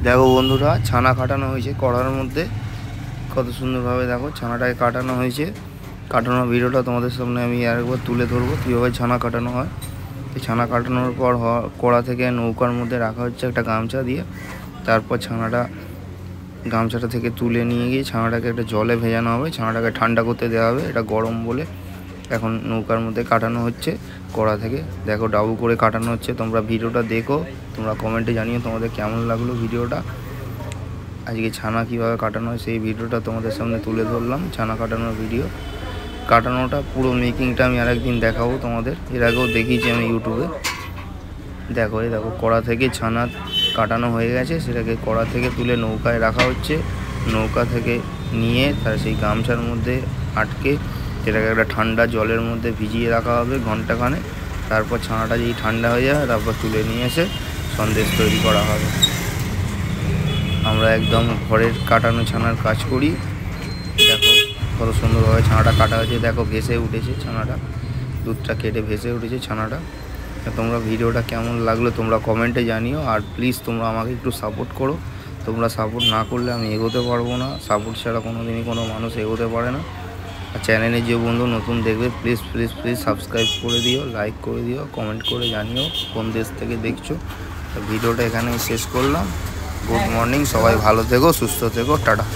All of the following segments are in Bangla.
দেখো বন্ধুরা, ছানা কাটানো হয়েছে কড়ার মধ্যে। কত সুন্দরভাবে দেখো ছানাটাকে কাটানো হয়েছে। কাটানোর ভিডিওটা তোমাদের সামনে আমি আরেকবার তুলে ধরবো কীভাবে ছানা কাটানো হয়। এই ছানা কাটানোর পর কড়া থেকে নৌকার মধ্যে রাখা হচ্ছে একটা গামছা দিয়ে। তারপর গামছাটা থেকে তুলে নিয়ে গিয়ে ছানাটাকে একটা জলে ভেজানো হবে। ছানাটাকে ঠান্ডা করতে দেওয়া হবে, এটা গরম বলে। এখন নৌকার মধ্যে কাটানো হচ্ছে কড়া থেকে। দেখো ডাবু করে কাটানো হচ্ছে। তোমরা ভিডিওটা দেখো, তোমরা কমেন্টে জানিও তোমাদের কেমন লাগলো ভিডিওটা। আজকে ছানা কীভাবে কাটানো হয় সেই ভিডিওটা তোমাদের সামনে তুলে ধরলাম। ছানা কাটানোর ভিডিও, কাটানোটা পুরো মেকিংটা আমি আরেকদিন দেখাবো তোমাদের। এর আগেও দেখিয়েছি আমি ইউটিউবে। দেখো দেখো কড়া থেকে ছানা কাটানো হয়ে গেছে, সেটাকে কড়া থেকে তুলে নৌকায় রাখা হচ্ছে। নৌকা থেকে নিয়ে তার সেই গামছার মধ্যে আটকে সেটাকে একটা ঠান্ডা জলের মধ্যে ভিজিয়ে রাখা হবে ঘন্টাখানে। তারপর ছানাটা যেই ঠান্ডা হয়ে যায় তারপর তুলে নিয়ে এসে সন্দেশ তৈরি করা হবে। আমরা একদম ঘরের কাটানো ছানার কাজ করি। দেখো কত সুন্দরভাবে ছানাটা কাটা হয়েছে। দেখো ভেসে উঠেছে ছানাটা, দুধটা কেটে ভেসে উঠেছে ছানাটা। তোমরা ভিডিওটা কেমন লাগলো তোমরা কমেন্টে জানিও। আর প্লিজ তোমরা আমাকে একটু সাপোর্ট করো। তোমরা সাপোর্ট না করলে আমি এগোতে পারবো না। সাপোর্ট ছাড়া কোনো দিনই কোনো মানুষ এগোতে পারে না। আর চ্যানেলে যে বন্ধু নতুন দেখবে প্লিজ প্লিজ প্লিজ সাবস্ক্রাইব করে দিও, লাইক করে দিও, কমেন্ট করে জানিও কোন দেশ থেকে দেখছো। ভিডিওটা এখানেই শেষ করলাম। গুড মর্নিং, সবাই ভালো থেকো, সুস্থ থেকো, টাটা।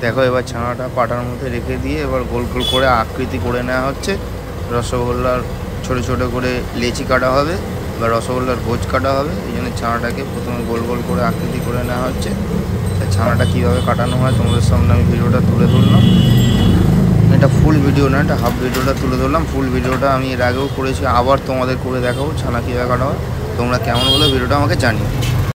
দেখো এবার ছানাটা পাটার মধ্যে রেখে দিয়ে এবার গোল গোল করে আকৃতি করে নেওয়া হচ্ছে। রসগোল্লার ছোটো ছোটো করে লেচি কাটা হবে, এবার রসগোল্লার ভোজ কাটা হবে। এই জন্য ছানাটাকে প্রথমে গোল গোল করে আকৃতি করে নেওয়া হচ্ছে। ছানাটা কীভাবে কাটানো হয় তোমাদের সামনে আমি ভিডিওটা তুলে ধরলাম। এটা ফুল ভিডিও না, এটা হাফ ভিডিওটা তুলে ধরলাম। ফুল ভিডিওটা আমি এর আগেও করেছি, আবার তোমাদের করে দেখাবো ছানা কীভাবে কাটা হয়। তোমরা কেমন বলো ভিডিওটা আমাকে জানিও।